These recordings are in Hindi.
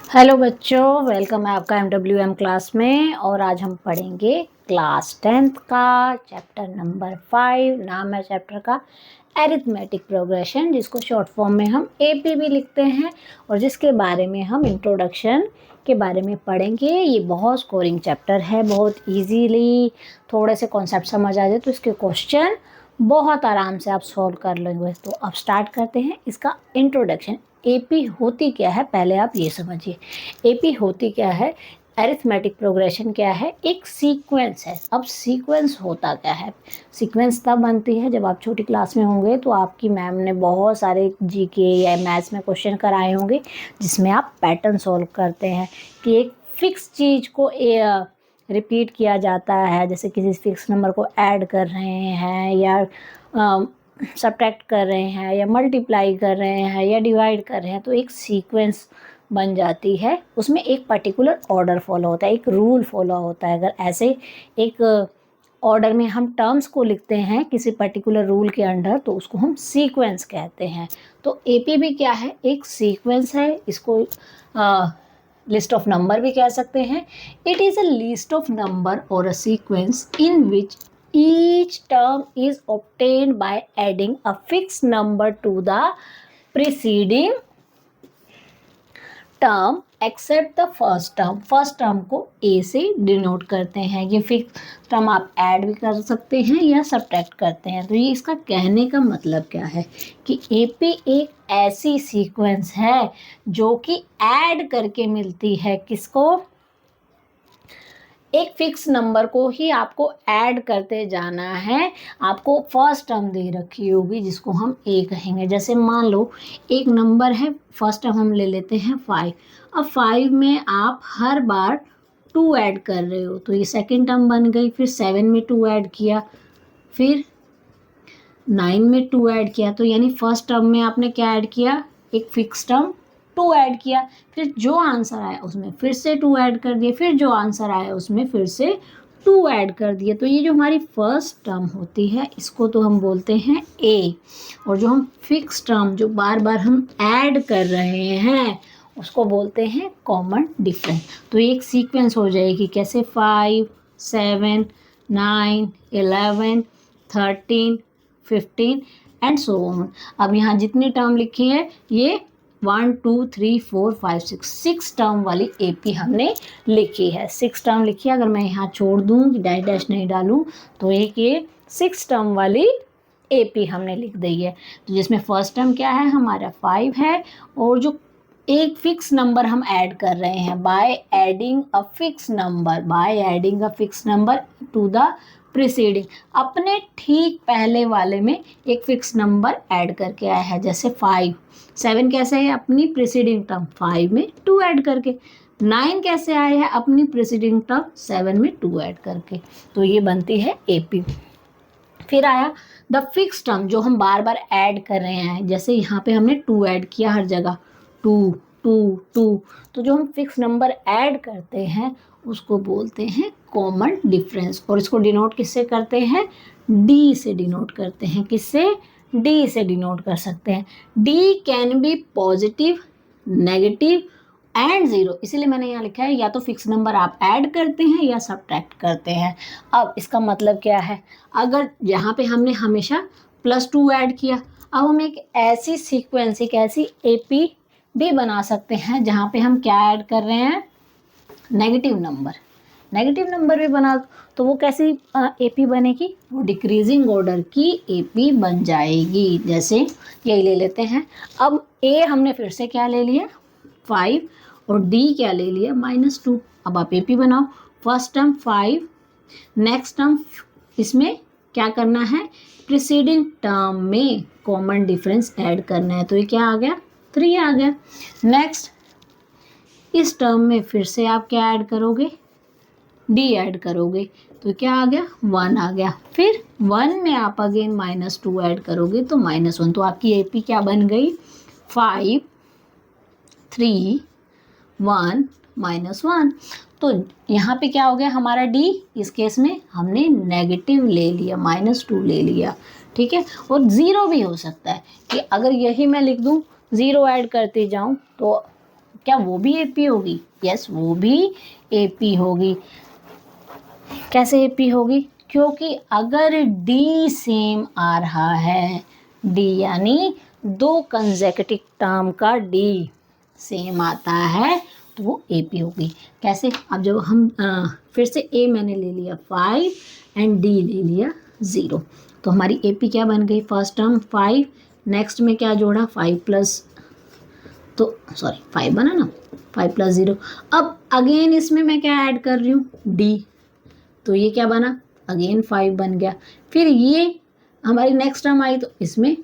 हेलो बच्चों, वेलकम है आपका MWM क्लास में। और आज हम पढ़ेंगे क्लास 10th का चैप्टर नंबर 5। नाम है चैप्टर का एरिथमेटिक प्रोग्रेशन, जिसको शॉर्ट फॉर्म में हम AP भी लिखते हैं, और जिसके बारे में हम इंट्रोडक्शन के बारे में पढ़ेंगे। ये बहुत स्कोरिंग चैप्टर है, बहुत इजीली थोड़े से कॉन्सेप्ट समझ आ जाए तो इसके क्वेश्चन बहुत आराम से आप सॉल्व कर लेंगे। तो अब स्टार्ट करते हैं इसका इंट्रोडक्शन। AP होती क्या है, पहले आप ये समझिए। AP होती क्या है, एरिथमेटिक प्रोग्रेशन क्या है, एक सीक्वेंस है। अब सीक्वेंस होता क्या है, सीक्वेंस तब बनती है जब आप छोटी क्लास में होंगे तो आपकी मैम ने बहुत सारे GK या मैथ्स में क्वेश्चन कराए होंगे, जिसमें आप पैटर्न सॉल्व करते हैं कि एक फिक्स चीज़ को रिपीट किया जाता है। जैसे किसी फिक्स नंबर को ऐड कर रहे हैं, या सब्ट्रैक्ट कर रहे हैं, या मल्टीप्लाई कर रहे हैं, या डिवाइड कर रहे हैं, तो एक सीक्वेंस बन जाती है। उसमें एक पर्टिकुलर ऑर्डर फॉलो होता है, एक रूल फॉलो होता है। अगर ऐसे एक ऑर्डर में हम टर्म्स को लिखते हैं किसी पर्टिकुलर रूल के अंडर, तो उसको हम सीक्वेंस कहते हैं। तो AP भी क्या है, एक सीक्वेंस है। इसको लिस्ट ऑफ नंबर भी कह सकते हैं। It is a list of number और a sequence in which each term is obtained by adding a fixed number to the preceding term except the first term। First term को A से डिनोट करते हैं। ये फिक्स टर्म आप ऐड भी कर सकते हैं या सब्ट्रैक्ट करते हैं। तो ये इसका कहने का मतलब क्या है कि AP एक ऐसी सीक्वेंस है जो कि ऐड करके मिलती है। किसको? एक फिक्स नंबर को ही आपको ऐड करते जाना है। आपको फर्स्ट टर्म दे रखी होगी जिसको हम A कहेंगे। जैसे मान लो एक नंबर है, फर्स्ट टर्म हम ले लेते हैं 5। अब 5 में आप हर बार 2 ऐड कर रहे हो, तो ये सेकंड टर्म बन गई। फिर 7 में 2 ऐड किया, फिर 9 में 2 ऐड किया, तो यानी फर्स्ट टर्म में आपने क्या ऐड किया, एक फिक्स टर्म 2 ऐड किया। फिर जो आंसर आया उसमें फिर से 2 ऐड कर दिए, फिर जो आंसर आया उसमें फिर से 2 ऐड कर दिए। तो ये जो हमारी फर्स्ट टर्म होती है, इसको तो हम बोलते हैं A। और जो हम फिक्स टर्म जो बार बार हम ऐड कर रहे हैं, उसको बोलते हैं कॉमन डिफरेंस। तो एक सीक्वेंस हो जाएगी कैसे, 5, 7, 9, 11, 13, 15 एंड सो ऑन। अब यहाँ जितनी टर्म लिखी है, ये 1, 2, 3, 4, 5, 6 टर्म वाली AP हमने लिखी है। 6 टर्म लिखी है। अगर मैं यहाँ छोड़ दूँ, डैश डैश नहीं डालूँ, तो एक ये 6 टर्म वाली AP हमने लिख दी है। तो जिसमें फर्स्ट टर्म क्या है, हमारा 5 है, और जो एक फिक्स नंबर हम ऐड कर रहे हैं, by adding a fix number two the preceding. अपने ठीक पहले वाले में एक फिक्स नंबर ऐड करके आया है। जैसे 5, 7 कैसे है, अपनी प्रीसीडिंग टर्म 5 में 2 ऐड करके। 9 कैसे आया है, अपनी प्रीसीडिंग टर्म 7 में 2 ऐड करके। तो ये बनती है AP। फिर आया द फिक्स टर्म, जो हम बार बार ऐड कर रहे हैं। जैसे यहाँ पे हमने 2 ऐड किया हर जगह, 2, 2, 2। तो जो हम फिक्स नंबर ऐड करते हैं उसको बोलते हैं कॉमन डिफरेंस। और इसको डिनोट किससे करते हैं, D से डिनोट करते हैं। किससे? D से डिनोट कर सकते हैं। D can be positive, negative and 0। इसीलिए मैंने यहाँ लिखा है या तो फिक्स नंबर आप ऐड करते हैं या सब्ट्रैक्ट करते हैं। अब इसका मतलब क्या है, अगर यहाँ पे हमने हमेशा +2 ऐड किया, अब हम एक ऐसी सीक्वेंस, एक ऐसी AP भी बना सकते हैं जहाँ पे हम क्या ऐड कर रहे हैं, नेगेटिव नंबर भी बना। तो वो कैसी AP बनेगी, वो डिक्रीजिंग ऑर्डर की AP बन जाएगी। जैसे यही ले लेते हैं। अब A हमने फिर से क्या ले लिया, 5, और D क्या ले लिया, -2। अब आप AP बनाओ। फर्स्ट टर्म 5, नेक्स्ट टर्म, इसमें क्या करना है, प्रीसीडिंग टर्म में कॉमन डिफरेंस ऐड करना है। तो ये क्या आ गया, 3 आ गया। नेक्स्ट इस टर्म में फिर से आप क्या ऐड करोगे, D ऐड करोगे, तो क्या आ गया, 1 आ गया। फिर 1 में आप अगेन -2 ऐड करोगे तो -1। तो आपकी AP क्या बन गई, 5, 3, 1, -1। तो यहाँ पे क्या हो गया हमारा D, इस केस में हमने नेगेटिव ले लिया, -2 ले लिया। ठीक है। और 0 भी हो सकता है कि अगर यही मैं लिख दूँ, 0 ऐड करती जाऊँ, तो क्या वो भी एपी होगी? यस, वो भी एपी होगी। कैसे एपी होगी? क्योंकि अगर डी सेम आ रहा है, डी यानी 2 कंसेक्यूटिव टर्म का डी सेम आता है तो वो एपी होगी। कैसे? अब जब हम फिर से ए मैंने ले लिया 5 एंड डी ले लिया 0, तो हमारी एपी क्या बन गई? फर्स्ट टर्म 5, नेक्स्ट में क्या जोड़ा? 5 प्लस, तो सॉरी 5 बना ना, 5 प्लस 0। अब अगेन इसमें मैं क्या ऐड कर रही हूँ? डी, तो ये क्या बना? अगेन 5 बन गया। फिर ये हमारी नेक्स्ट टर्म आई तो इसमें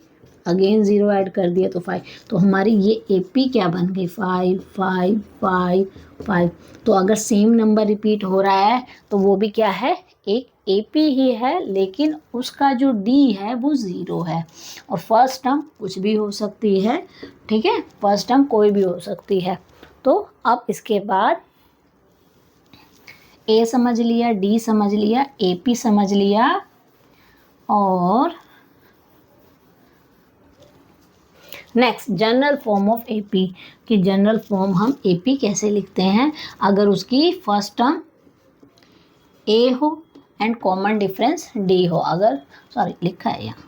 अगेन 0 ऐड कर दिया तो 5, तो हमारी ये एपी क्या बन गई? 5 5 5 5। तो अगर सेम नंबर रिपीट हो रहा है तो वो भी क्या है? एक एपी ही है, लेकिन उसका जो डी है वो 0 है। और फर्स्ट टर्म कुछ भी हो सकती है, ठीक है, फर्स्ट टर्म कोई भी हो सकती है। तो अब इसके बाद ए समझ लिया, डी समझ लिया, एपी समझ लिया, और next general form of AP, कि जनरल फॉर्म हम एपी कैसे लिखते हैं अगर उसकी फर्स्ट टर्म ए हो एंड कॉमन डिफरेंस डी हो। अगर सॉरी लिखा है यहाँ,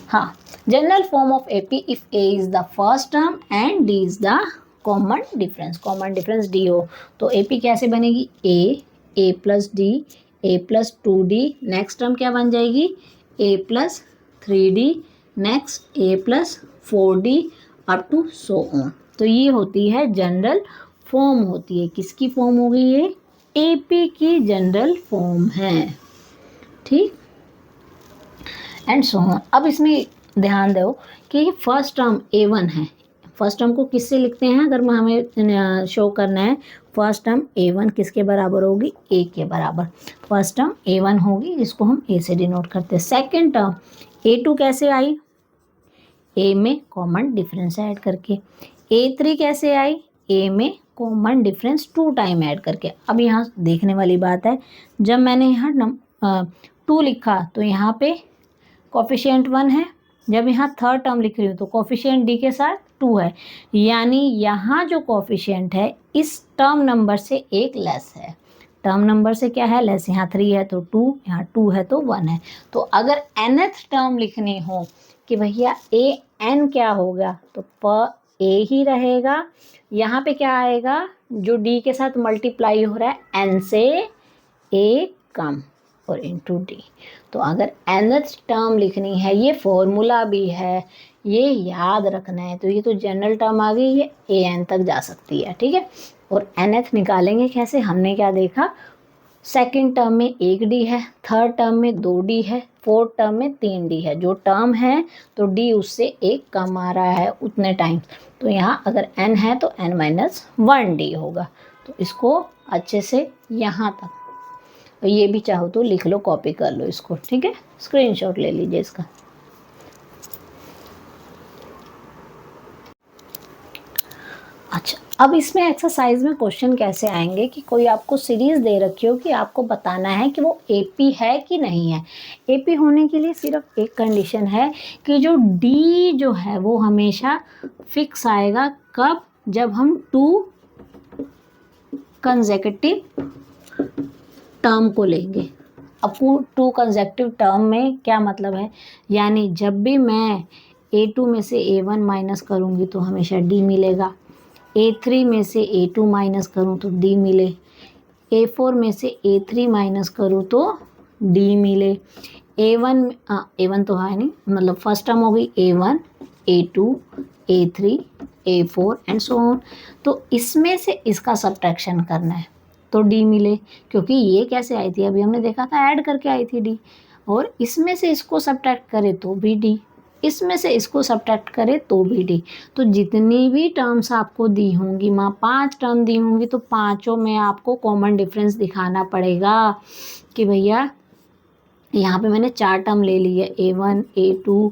हाँ, general form of AP if A is the first term and D is the common difference D हो, तो एपी कैसे बनेगी? A plus D, A plus 2d, next term क्या बन जाएगी? A plus 3d, next A plus 4d, up to so on. तो ये होती है जनरल फॉर्म होती है। किसकी फॉर्म होगी ये? एपी की जनरल फॉर्म है, ठीक, एंड सो ऑन। अब इसमें ध्यान दो कि फर्स्ट टर्म A1 है। फर्स्ट टर्म को किससे लिखते हैं? अगर हमें शो करना है फर्स्ट टर्म A1 किसके बराबर होगी? ए के बराबर। फर्स्ट टर्म A1 होगी, जिसको हम ए से डिनोट करते हैं। सेकेंड टर्म A2 कैसे आई? ए में कॉमन डिफरेंस ऐड करके। A3 कैसे आई? ए में कॉमन डिफरेंस 2 टाइम ऐड करके। अब यहाँ देखने वाली बात है, जब मैंने यहाँ 2 लिखा तो यहाँ पे कोफिशिएंट 1 है, जब यहाँ थर्ड टर्म लिख रही हूँ तो कोफिशिएंट डी के साथ 2 है, यानी यहाँ जो कोफिशिएंट है इस टर्म नंबर से एक लेस है। टर्म नंबर से क्या है? लेस। यहाँ 3 है तो 2, यहाँ 2 है तो 1 है। तो अगर nth टर्म लिखनी हो कि भैया ए एन क्या होगा, तो प ए ही रहेगा। यहाँ पे क्या आएगा? जो डी के साथ मल्टीप्लाई हो रहा है एन से ए कम और इनटू डी। तो अगर nth टर्म लिखनी है, ये फॉर्मूला भी है, ये याद रखना है, तो ये तो जनरल टर्म आ गई, ये ए एन तक जा सकती है, ठीक है। और nth निकालेंगे कैसे? हमने क्या देखा? सेकंड टर्म में 1 डी है, थर्ड टर्म में 2 डी है, फोर्थ टर्म में 3 डी है। जो टर्म है तो डी उससे एक कम आ रहा है उतने टाइम, तो यहाँ अगर n है तो n-1 डी होगा। तो इसको अच्छे से यहाँ तक, और ये भी चाहो तो लिख लो, कॉपी कर लो इसको, ठीक है, स्क्रीनशॉट ले लीजिए इसका। अच्छा, अब इसमें एक्सरसाइज में क्वेश्चन कैसे आएंगे कि कोई आपको सीरीज दे रखी हो कि आपको बताना है कि वो एपी है कि नहीं है। एपी होने के लिए सिर्फ एक कंडीशन है कि जो डी जो है वो हमेशा फिक्स आएगा। कब? जब हम 2 कंसेक्यूटिव टर्म को लेंगे। अब 2 कंसेक्यूटिव टर्म में क्या मतलब है? यानी जब भी मैं A2 में से A1 माइनस करूँगी तो हमेशा D मिलेगा, A3 में से A2 माइनस करूँ तो D मिले, A4 में से A3 माइनस करूँ तो D मिले, A1 तो है नहीं, मतलब फर्स्ट टर्म हो गई A1, A2, A3, A4 and so on. तो इसमें से इसका सब्ट्रैक्शन करना है तो डी मिले, क्योंकि ये कैसे आई थी? अभी हमने देखा था ऐड करके आई थी डी, और इसमें से इसको सब्ट्रैक्ट करे तो भी डी, इसमें से इसको सब्ट्रैक्ट करे तो भी डी। तो जितनी भी टर्म्स आपको दी होंगी, 5 टर्म दी होंगी, तो पाँचों में आपको कॉमन डिफरेंस दिखाना पड़ेगा कि भैया यहाँ पे मैंने 4 टर्म ले ली है, A1, A2,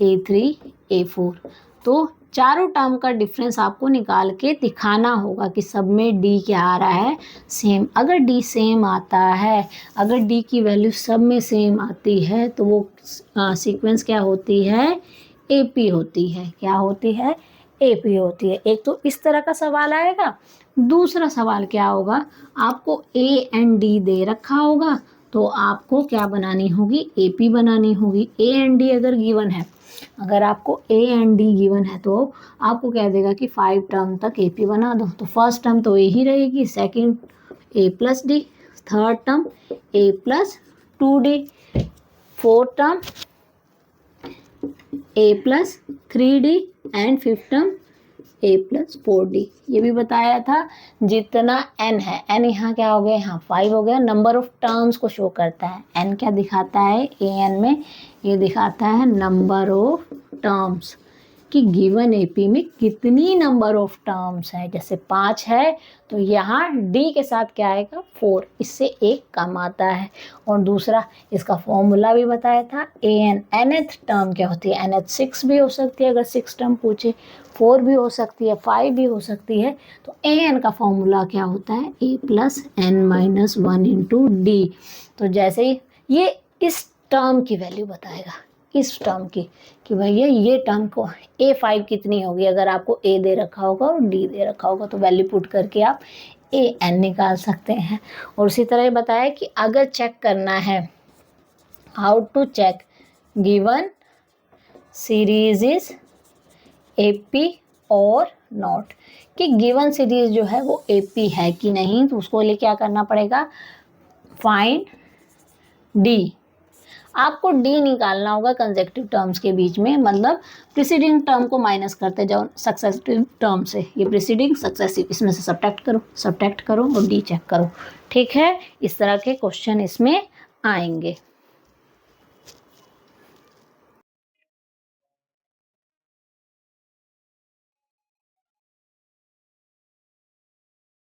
A3, A4, तो चारों टर्म का डिफरेंस आपको निकाल के दिखाना होगा कि सब में डी क्या आ रहा है? सेम। अगर डी सेम आता है, अगर डी की वैल्यू सब में सेम आती है तो वो सीक्वेंस क्या होती है? एपी होती है। क्या होती है? AP होती है। एक तो इस तरह का सवाल आएगा, दूसरा सवाल क्या होगा, आपको A एंड D दे रखा होगा तो आपको क्या बनानी होगी, AP बनानी होगी। A एंड D अगर गिवन है, अगर आपको A एंड D गिवन है तो आपको कह देगा कि 5 टर्म तक AP बना दो। तो फर्स्ट टर्म तो A ही रहेगी, second A plus D, third term A plus 2D, fourth term A plus 3D and fifth term A plus 4D। ये भी बताया था। जितना n है, n यहाँ क्या हो गया, यहाँ 5 हो गया, नंबर ऑफ टर्म्स को शो करता है। n क्या दिखाता है an में, ये दिखाता है नंबर ऑफ टर्म्स कि गिवन AP में कितनी नंबर ऑफ टर्म्स है। जैसे 5 है तो यहाँ D के साथ क्या आएगा, 4, इससे एक कम आता है। और दूसरा इसका फॉर्मूला भी बताया था, nth टर्म क्या होती है, nth 6 भी हो सकती है, अगर 6 टर्म पूछे, 4 भी हो सकती है, 5 भी हो सकती है। तो an का फॉर्मूला क्या होता है, a plus n minus 1 into D. तो जैसे ही ये इस टर्म की वैल्यू बताएगा, इस टर्म की, कि भैया ये टर्म को A5 कितनी होगी, अगर आपको A दे रखा होगा और D दे रखा होगा तो वैल्यू पुट करके आप AN निकाल सकते हैं। और उसी तरह ये बताया कि अगर चेक करना है, how to check given series is AP और नॉट, कि गिवन सीरीज जो है वो AP है कि नहीं, तो उसको लिए क्या करना पड़ेगा, फाइंड D। आपको D निकालना होगा कंसेक्टिव टर्म्स के बीच में, मतलब प्रीसीडिंग टर्म को माइनस करते जाओ सक्सेसिव टर्म से। ये प्रीसीडिंग सक्सेसिव, इसमें से सब्ट्रैक्ट करो और D चेक करो। ठीक है, इस तरह के क्वेश्चन इसमें आएंगे।